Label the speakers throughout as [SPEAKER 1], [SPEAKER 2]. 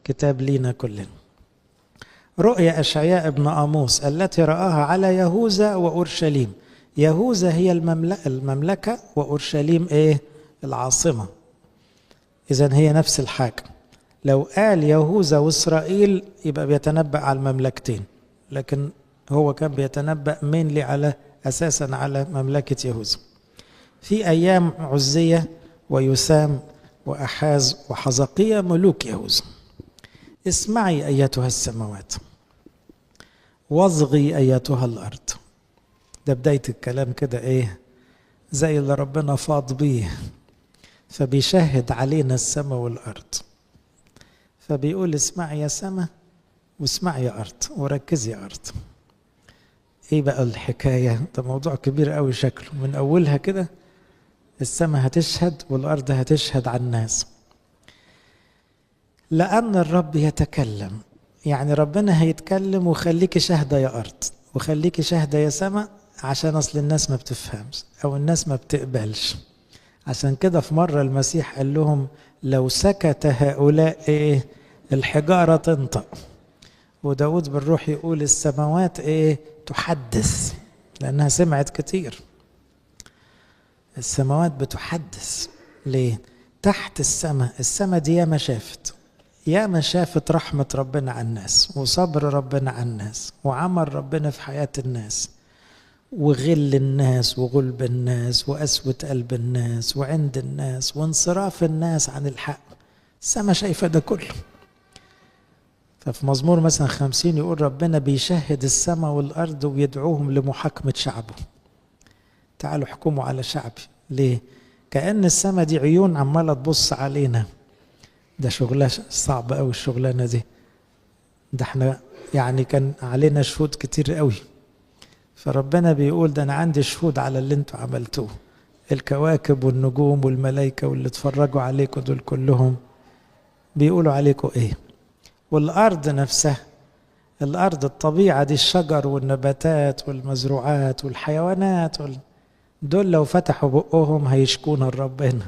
[SPEAKER 1] كتاب لينا كلنا. رؤيا أشعياء ابن آموس التي رآها على يهوذا وأورشليم. يهوذا هي المملكة وأورشليم إيه؟ العاصمة. إذن هي نفس الحاجة. لو قال يهوذا وإسرائيل يبقى بيتنبأ على المملكتين، لكن هو كان بيتنبأ mainly على أساسا على مملكة يهوذا. في أيام عزية ويثام وأحاز وحزقية ملوك يهوذا. اسمعي أيتها السماوات واصغي أيتها الأرض. ده بداية الكلام كده إيه؟ زي اللي ربنا فاض بيه، فبيشهد علينا السماء والأرض، فبيقول اسمعي يا سماء واسمعي يا أرض وركزي يا أرض. إيه بقى الحكاية؟ ده موضوع كبير قوي شكله. من أولها كده السماء هتشهد والأرض هتشهد على الناس، لأن الرب يتكلم. يعني ربنا هيتكلم وخليكي شاهدة يا أرض وخليكي شاهدة يا سماء، عشان أصل الناس ما بتفهمش أو الناس ما بتقبلش. عشان كده في مرة المسيح قال لهم لو سكت هؤلاء إيه؟ الحجارة تنطق. وداود بالروح يقول السماوات إيه؟ تحدث، لأنها سمعت كتير. السماوات بتحدث ليه؟ تحت السماء دي ياما شافت رحمة ربنا على الناس وصبر ربنا على الناس وعمل ربنا في حياة الناس وغل الناس وغلب الناس وقسوة قلب الناس وعند الناس وانصراف الناس عن الحق. السماء شايفة ده كله. ففي مزمور مثلا 50 يقول ربنا بيشهد السماء والأرض ويدعوهم لمحاكمة شعبه. تعالوا احكموا على شعبي. ليه؟ كأن السماء دي عيون عمالة تبص علينا. ده شغلة صعب قوي الشغلانة دي. ده احنا يعني كان علينا شهود كتير قوي، فربنا بيقول ده انا عندي شهود على اللي انتوا عملتوه. الكواكب والنجوم والملائكة واللي اتفرجوا عليكم دول كلهم بيقولوا عليكم ايه. والارض نفسها، الارض الطبيعة دي، الشجر والنباتات والمزروعات والحيوانات دول لو فتحوا بقهم هيشكون ربنا،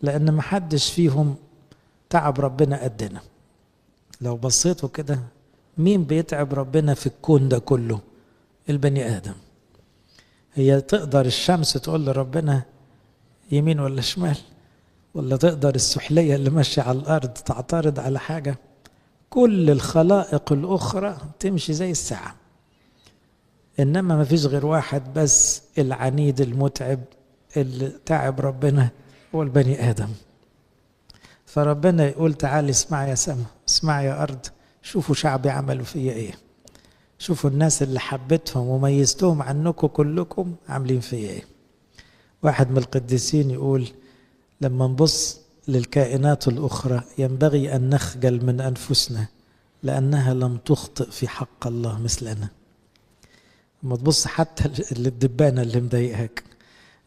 [SPEAKER 1] لان محدش فيهم تعب ربنا قدنا. لو بصيتوا كده مين بيتعب ربنا في الكون ده كله؟ البني آدم. هي تقدر الشمس تقول لربنا يمين ولا شمال؟ ولا تقدر السحلية اللي ماشية على الأرض تعترض على حاجة؟ كل الخلائق الأخرى تمشي زي الساعة، إنما ما فيش غير واحد بس العنيد المتعب اللي تعب ربنا هو البني آدم. فربنا يقول تعالي اسمعي يا سماء اسمعي يا أرض، شوفوا شعبي عملوا فيا إيه، شوفوا الناس اللي حبيتهم وميزتهم عنكم كلكم عاملين فيا إيه. واحد من القديسين يقول لما نبص للكائنات الأخرى ينبغي أن نخجل من أنفسنا لأنها لم تخطئ في حق الله مثلنا. لما تبص حتى للدبانة اللي مضايقاك،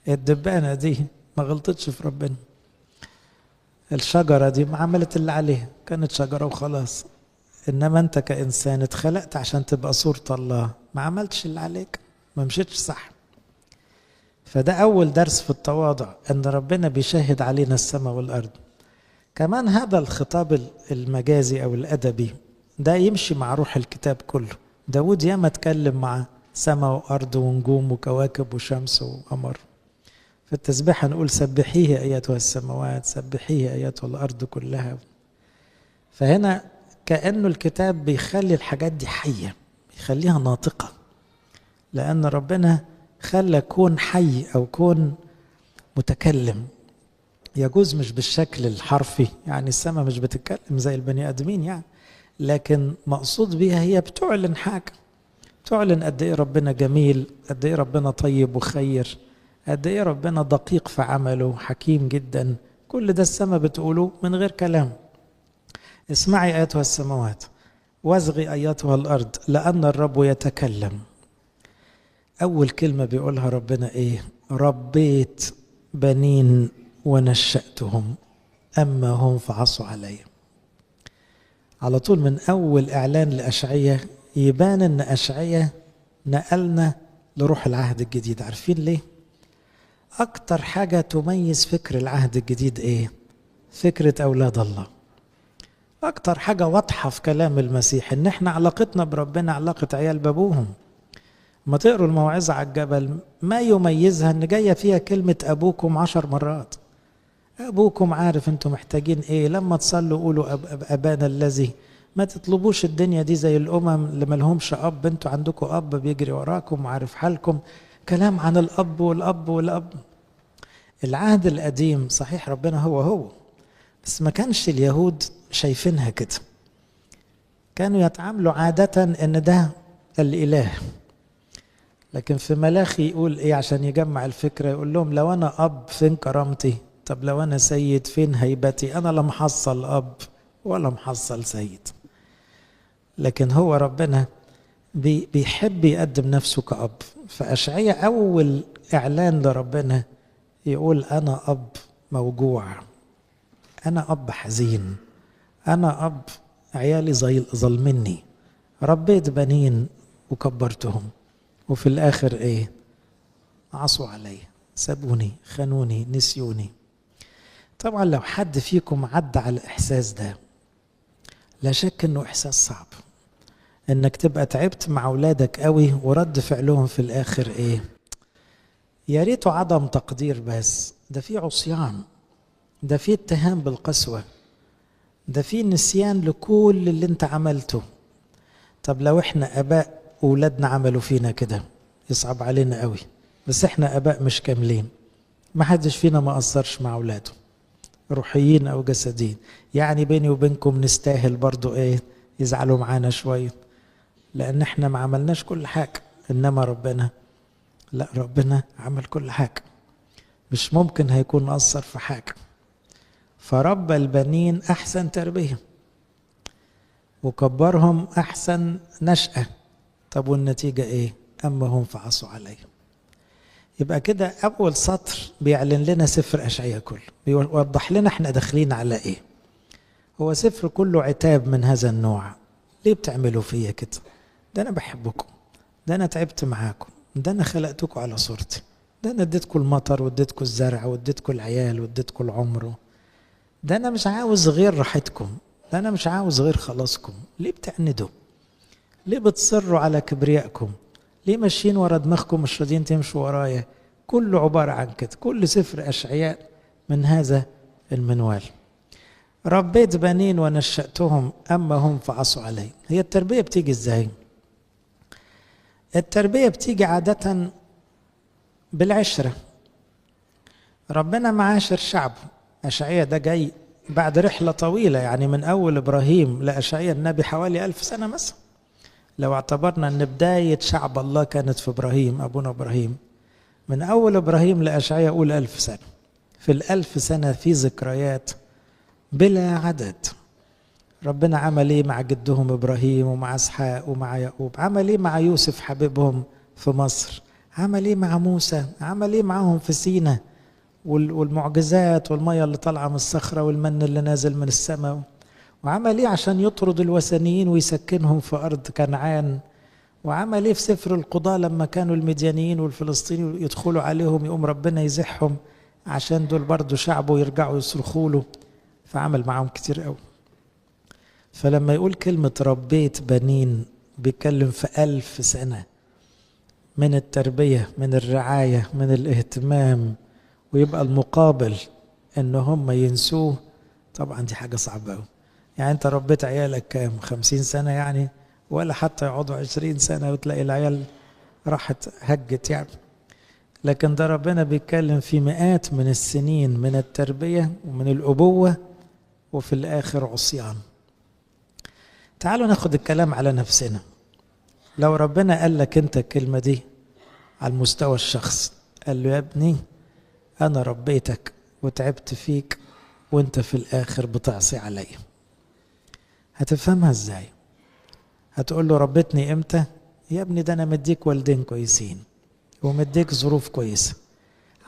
[SPEAKER 1] الدبانة دي ما غلطتش في ربنا. الشجرة دي ما عملت اللي عليها، كانت شجرة وخلاص. إنما أنت كإنسان اتخلقت عشان تبقى صورة الله، ما عملتش اللي عليك، ما مشيتش صح. فده أول درس في التواضع، أن ربنا بيشهد علينا السماء والأرض. كمان هذا الخطاب المجازي أو الأدبي ده يمشي مع روح الكتاب كله. داود ياما اتكلم مع سماء وأرض ونجوم وكواكب وشمس وقمر. في التسبيح نقول سبحيه أيتها السماوات سبحيه أيتها الأرض كلها. فهنا كأنه الكتاب بيخلي الحاجات دي حية، بيخليها ناطقة، لأن ربنا خلى كون حي أو كون متكلم. يجوز مش بالشكل الحرفي، يعني السماء مش بتتكلم زي البني آدمين يعني، لكن مقصود بيها هي بتعلن حاجة، تعلن قد إيه ربنا جميل، قد إيه ربنا طيب وخير، قد إيه ربنا دقيق في عمله، حكيم جدا. كل ده السماء بتقوله من غير كلام. اسمعي أيتها السماوات واصغي أيتها الأرض لأن الرب يتكلم. أول كلمة بيقولها ربنا إيه؟ ربيت بنين ونشأتهم أما هم فعصوا علي. على طول من أول إعلان لأشعية يبان أن أشعية نقلنا لروح العهد الجديد. عارفين ليه؟ أكتر حاجة تميز فكر العهد الجديد إيه؟ فكرة أولاد الله. أكتر حاجة واضحة في كلام المسيح إن إحنا علاقتنا بربنا علاقة عيال بابوهم. ما تقروا الموعظة على الجبل ما يميزها إن جاية فيها كلمة أبوكم 10 مرات. أبوكم عارف أنتم محتاجين إيه، لما تصلوا قولوا أبانا الذي. ما تطلبوش الدنيا دي زي الأمم اللي ملهمش أب، أنتوا عندكم أب بيجري وراكم وعارف حالكم. كلام عن الأب والأب والأب. العهد القديم صحيح ربنا هو بس ما كانش اليهود شايفينها كده، كانوا يتعاملوا عادة ان ده الإله. لكن في ملاخي يقول ايه عشان يجمع الفكرة، يقول لهم لو انا اب فين كرامتي؟ طب لو انا سيد فين هيبتي؟ انا لا محصل اب ولا محصل سيد. لكن هو ربنا بيحب يقدم نفسه كأب. فأشعياء أول إعلان لربنا يقول أنا أب موجوع، أنا أب حزين، أنا أب عيالي ظلمني، ربيت بنين وكبرتهم وفي الآخر إيه؟ عصوا علي، سابوني، خانوني، نسيوني. طبعا لو حد فيكم عدى على الإحساس ده لا شك إنه إحساس صعب، إنك تبقى تعبت مع أولادك قوي ورد فعلهم في الآخر إيه؟ يا ريته عدم تقدير، بس ده في عصيان، ده في اتهام بالقسوة، ده في نسيان لكل اللي انت عملته. طب لو احنا اباء اولادنا عملوا فينا كده يصعب علينا قوي، بس احنا اباء مش كاملين، ما حدش فينا ما قصرش مع اولاده روحيين او جسديين. يعني بيني وبينكم نستاهل برضو ايه؟ يزعلوا معانا شوية لان احنا ما عملناش كل حاجة. انما ربنا لا، ربنا عمل كل حاجة، مش ممكن هيكون قصر في حاجة. فرب البنين أحسن تربية وكبرهم أحسن نشأة. طب والنتيجة إيه؟ أما هم فعصوا عليه. يبقى كده أول سطر بيعلن لنا سفر أشعياء كله، بيوضح لنا إحنا داخلين على إيه. هو سفر كله عتاب من هذا النوع. ليه بتعملوا فيا كده؟ ده أنا بحبكم، ده أنا تعبت معاكم، ده أنا خلقتكم على صورتي، ده أنا اديتكم المطر واديتكم الزرع واديتكم العيال واديتكم العمر، ده أنا مش عاوز غير راحتكم، ده أنا مش عاوز غير خلاصكم. ليه بتعندوا؟ ليه بتصروا على كبريائكم؟ ليه ماشيين ورا دماغكم مش راضيين تمشوا ورايا؟ كله عبارة عن كده. كل سفر أشعياء من هذا المنوال. ربيت بنين ونشأتهم أما هم فعصوا علي. هي التربية بتيجي إزاي؟ التربية بتيجي عادة بالعشرة. ربنا معاشر شعبه. أشعياء ده جاي بعد رحلة طويلة، يعني من أول إبراهيم لأشعياء النبي حوالي 1000 سنة مثلا. لو اعتبرنا أن بداية شعب الله كانت في إبراهيم، أبونا إبراهيم، من أول إبراهيم لأشعياء أقول 1000 سنة. في 1000 سنة في ذكريات بلا عدد. ربنا عمل إيه مع جدهم إبراهيم ومع إسحاق ومع يعقوب؟ عمل إيه مع يوسف حبيبهم في مصر؟ عمل إيه مع موسى؟ عمل إيه معهم في سينا؟ والمعجزات والمية اللي طالعة من الصخرة والمن اللي نازل من السماء. وعمل ايه عشان يطرد الوثنيين ويسكنهم في أرض كنعان. وعمل ايه في سفر القضاء لما كانوا المديانيين والفلسطينيين يدخلوا عليهم يقوم ربنا يزحهم عشان دول برضو شعبه يرجعوا يصرخوا له. فعمل معهم كتير قوي. فلما يقول كلمة ربيت بنين بيتكلم في 1000 سنة من التربية، من الرعاية، من الاهتمام، ويبقى المقابل ان هم ينسوه. طبعا دي حاجة صعبة قوي. يعني انت ربيت عيالك كام؟ 50 سنة يعني، ولا حتى يقعدوا 20 سنة وتلاقي العيال راحت هجت يعني. لكن ده ربنا بيتكلم في مئات من السنين من التربية ومن الأبوة، وفي الآخر عصيان. تعالوا ناخد الكلام على نفسنا. لو ربنا قال لك انت الكلمة دي على المستوى الشخص، قال له يا ابني أنا ربيتك وتعبت فيك وانت في الآخر بتعصي علي، هتفهمها ازاي؟ هتقول له ربيتني امتى؟ يا ابني ده أنا مديك والدين كويسين ومديك ظروف كويسة،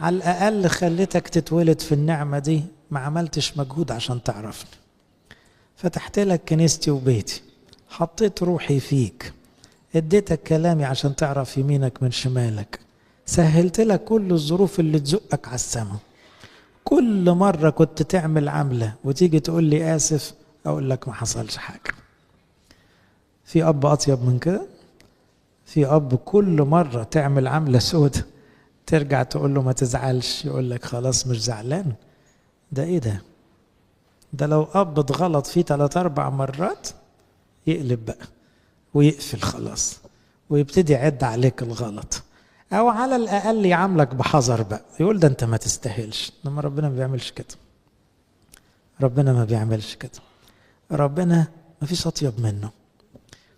[SPEAKER 1] على الأقل خليتك تتولد في النعمة دي، ما عملتش مجهود عشان تعرفني. فتحت لك كنيستي وبيتي، حطيت روحي فيك، اديتك كلامي عشان تعرف يمينك من شمالك، سهلت لك كل الظروف اللي تزقك على السما. كل مرة كنت تعمل عملة وتيجي تقول لي آسف، اقول لك ما حصلش حاجة. في اب اطيب من كده؟ في اب كل مرة تعمل عملة سودة ترجع تقول له ما تزعلش يقول لك خلاص مش زعلان؟ ده ايه ده؟ ده لو اب اتغلط فيه 3-4 مرات يقلب بقى ويقفل خلاص ويبتدي يعد عليك الغلط، او على الاقل يعاملك بحذر بقى، يقول ده انت ما تستاهلش. انما ربنا ما بيعملش كده. ربنا ما بيعملش كده. ربنا ما فيش اطيب منه.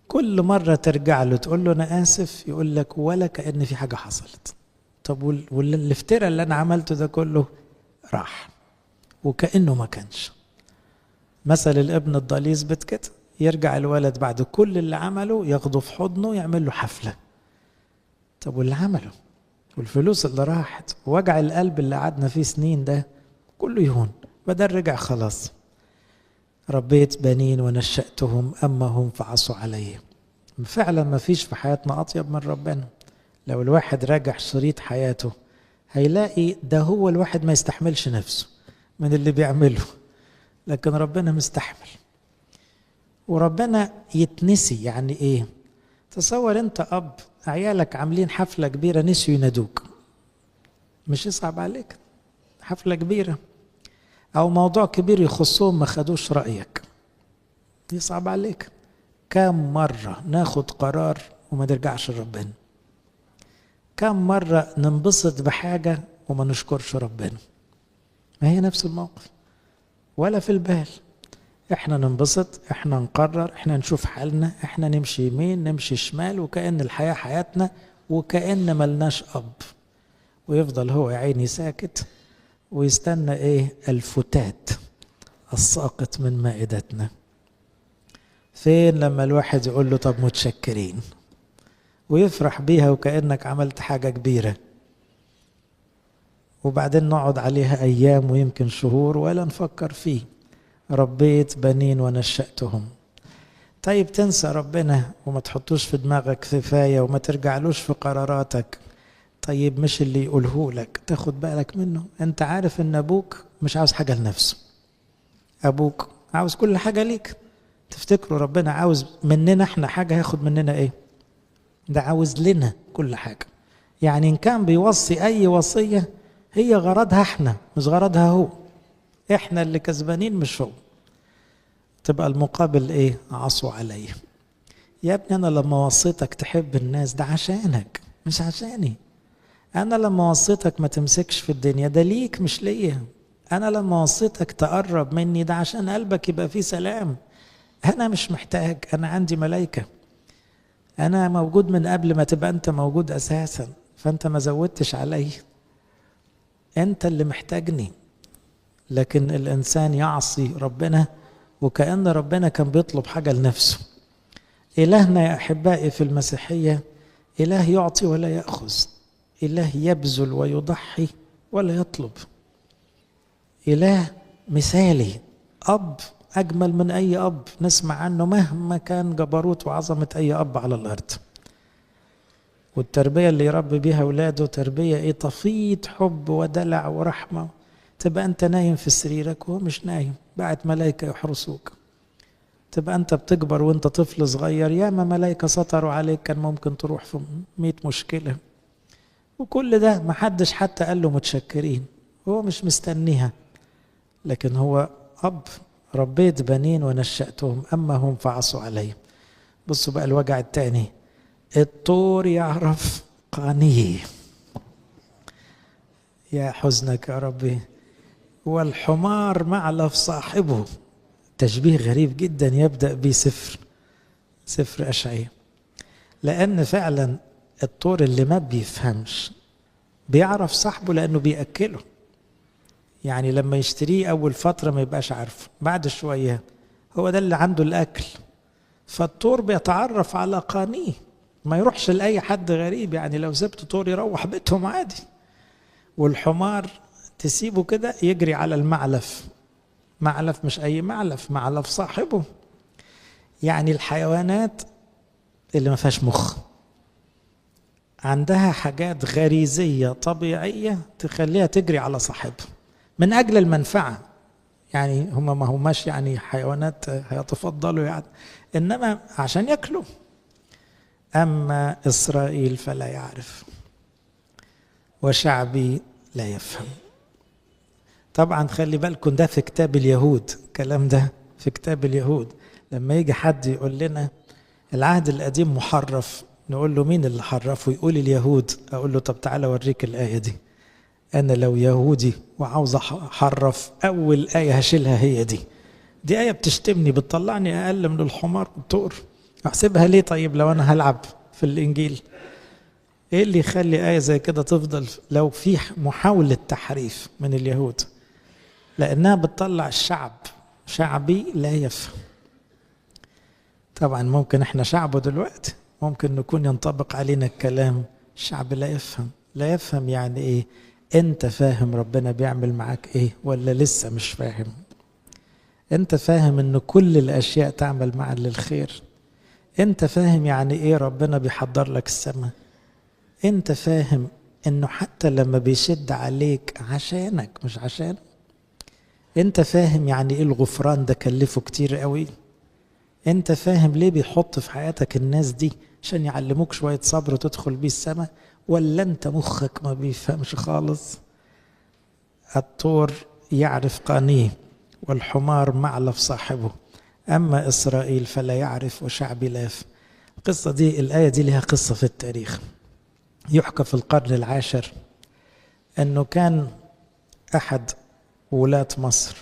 [SPEAKER 1] كل مرة ترجع له تقول له انا اسف يقول لك ولا كأن في حاجة حصلت. طب والافتراء اللي انا عملته ده كله راح وكأنه ما كانش. مثل الابن الضال يثبت كده، يرجع الولد بعد كل اللي عمله ياخده في حضنه يعمل له حفلة. طب واللي عمله والفلوس اللي راحت ووجع القلب اللي قعدنا فيه سنين ده كله يهون بدل رجع خلاص. ربيت بنين ونشأتهم أما هم فعصوا علي. فعلا ما فيش في حياتنا أطيب من ربنا. لو الواحد راجع شريط حياته هيلاقي ده هو الواحد ما يستحملش نفسه من اللي بيعمله، لكن ربنا مستحمل. وربنا يتنسي يعني ايه؟ تصور انت اب عيالك عاملين حفلة كبيرة نسيوا ينادوك، مش يصعب عليك؟ حفلة كبيرة او موضوع كبير يخصهم ما خدوش رأيك، يصعب عليك؟ كم مرة ناخد قرار وما نرجعش لربنا؟ كم مرة ننبسط بحاجة وما نشكرش ربنا؟ ما هي نفس الموقف، ولا في البال. احنا ننبسط، احنا نقرر، احنا نشوف حالنا، احنا نمشي يمين نمشي شمال، وكأن الحياة حياتنا وكأن ملناش اب. ويفضل هو يا عيني ساكت ويستنى ايه؟ الفتات الساقط من مائدتنا. فين لما الواحد يقول له طب متشكرين ويفرح بيها وكأنك عملت حاجة كبيرة، وبعدين نقعد عليها أيام ويمكن شهور ولا نفكر فيه. ربيت بنين ونشأتهم. طيب تنسى ربنا وما تحطوش في دماغك كفاية وما ترجعلوش في قراراتك. طيب مش اللي يقوله لك تاخد بالك منه؟ انت عارف ان ابوك مش عاوز حاجة لنفسه، ابوك عاوز كل حاجة ليك. تفتكروا ربنا عاوز مننا احنا حاجة هياخد مننا ايه؟ ده عاوز لنا كل حاجة. يعني ان كان بيوصي اي وصية هي غرضها احنا مش غرضها هو، احنا اللي كسبانين مش هو. تبقى المقابل ايه؟ عصوا علي. يا ابني انا لما وصيتك تحب الناس ده عشانك مش عشاني. انا لما وصيتك ما تمسكش في الدنيا ده ليك مش ليا. انا لما وصيتك تقرب مني ده عشان قلبك يبقى فيه سلام. انا مش محتاج، انا عندي ملايكة. انا موجود من قبل ما تبقى انت موجود اساسا، فانت ما زودتش علي، انت اللي محتاجني. لكن الانسان يعصي ربنا وكأن ربنا كان بيطلب حاجة لنفسه. إلهنا يا أحبائي في المسيحية إله يعطي ولا يأخذ، إله يبذل ويضحي ولا يطلب، إله مثالي، أب أجمل من أي أب نسمع عنه مهما كان جبروت وعظمة أي أب على الأرض. والتربية اللي يربي بيها أولاده تربية إيه؟ تفيض حب ودلع ورحمة. تبقى أنت نايم في سريرك وهو مش نايم، بعت ملايكة يحرسوك. تبقى أنت بتكبر وأنت طفل صغير، ياما ملايكة سطروا عليك كان ممكن تروح في 100 مشكلة. وكل ده محدش حتى قال له متشكرين، هو مش مستنيها. لكن هو أب. ربيت بنين ونشأتهم أما هم فعصوا علي. بصوا بقى الوجع التاني. الطور يعرف قانيه. يا حزنك يا ربي. والحمار معلف صاحبه. تشبيه غريب جدا يبدأ به سفر أشعياء. لأن فعلا الطور اللي ما بيفهمش بيعرف صاحبه لأنه بيأكله. يعني لما يشتريه أول فترة ما يبقاش عارفه، بعد شوية هو ده اللي عنده الأكل. فالطور بيتعرف على قانيه، ما يروحش لأي حد غريب. يعني لو سبت طور يروح بيتهم عادي. والحمار تسيبه كده يجري على المعلف. معلف مش أي معلف، معلف صاحبه. يعني الحيوانات اللي ما فيهاش مخ عندها حاجات غريزية طبيعية تخليها تجري على صاحبها من أجل المنفعة. يعني هما ما هماش يعني حيوانات هيتفضلوا يعني، إنما عشان يأكلوا. أما إسرائيل فلا يعرف وشعبي لا يفهم. طبعا خلي بالكم ده في كتاب اليهود، الكلام ده في كتاب اليهود. لما يجي حد يقول لنا العهد القديم محرف، نقول له مين اللي حرفه؟ يقول اليهود. أقول له طب تعالى أوريك الآية دي. أنا لو يهودي وعاوز أحرف، أول آية هشيلها هي دي. دي آية بتشتمني، بتطلعني أقل من الحمار والطور. أحسبها ليه طيب لو أنا هلعب في الإنجيل؟ إيه اللي يخلي آية زي كده تفضل لو في محاولة تحريف من اليهود؟ لأنها بتطلع الشعب، شعبي لا يفهم. طبعا ممكن احنا شعبه دلوقتي ممكن نكون ينطبق علينا الكلام. الشعب لا يفهم. لا يفهم يعني ايه؟ انت فاهم ربنا بيعمل معاك ايه ولا لسه مش فاهم؟ انت فاهم ان كل الاشياء تعمل معا للخير؟ انت فاهم يعني ايه ربنا بيحضر لك السماء؟ انت فاهم انه حتى لما بيشد عليك عشانك مش عشان؟ انت فاهم يعني ايه الغفران ده كلفه كتير قوي؟ انت فاهم ليه بيحط في حياتك الناس دي عشان يعلموك شوية صبر وتدخل بيه السماء؟ ولا انت مخك ما بيفهمش خالص؟ الطور يعرف قانيه والحمار معلف صاحبه، أما إسرائيل فلا يعرف وشعبي لا يفهم. القصة دي، الآية دي لها قصة في التاريخ. يحكى في القرن العاشر أنه كان أحد ولاة مصر،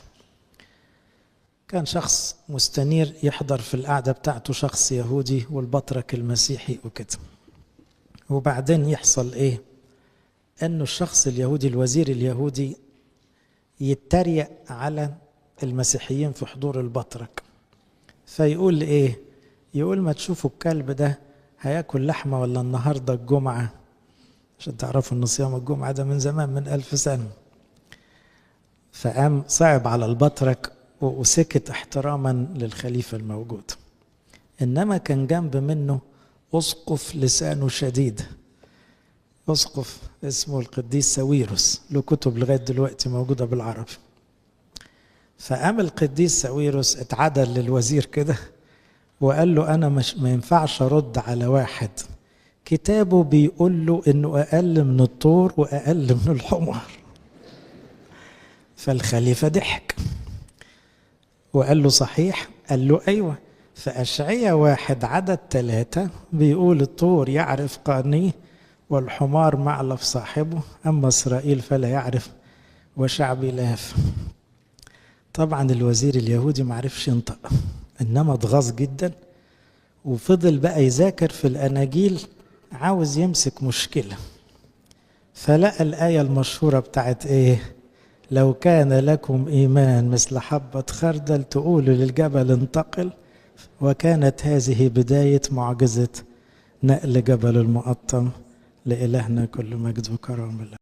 [SPEAKER 1] كان شخص مستنير يحضر في القعدة بتاعته شخص يهودي والبطرك المسيحي وكده. وبعدين يحصل إيه؟ أنه الشخص اليهودي الوزير اليهودي يتريق على المسيحيين في حضور البطرك. فيقول إيه؟ يقول ما تشوفوا الكلب ده هياكل لحمة ولا النهاردة الجمعة؟ عشان تعرفوا أن صيام الجمعة ده من زمان، من 1000 سنة. فقام صعب على البطرك وسكت احتراما للخليفة الموجود. إنما كان جنب منه أسقف لسانه شديد، أسقف اسمه القديس ساويروس، له كتب لغاية دلوقتي موجودة بالعربي. فقام القديس ساويروس اتعدل للوزير كده وقال له أنا ما ينفعش أرد على واحد كتابه بيقول له إنه أقل من الطور وأقل من الحمار. فالخليفة ضحك وقال له صحيح؟ قال له أيوة. فأشعية 1:3 بيقول الطور يعرف قانيه والحمار معلف صاحبه، أما إسرائيل فلا يعرف وشعبي لا يفهم. طبعا الوزير اليهودي معرفش ينطق، إنما اتغاظ جدا وفضل بقى يذاكر في الأناجيل عاوز يمسك مشكلة. فلقى الآية المشهورة بتاعت إيه؟ لو كان لكم إيمان مثل حبة خردل تقول للجبل انتقل، وكانت هذه بداية معجزة نقل جبل المقطم. لإلهنا كل مجد وكرم الله.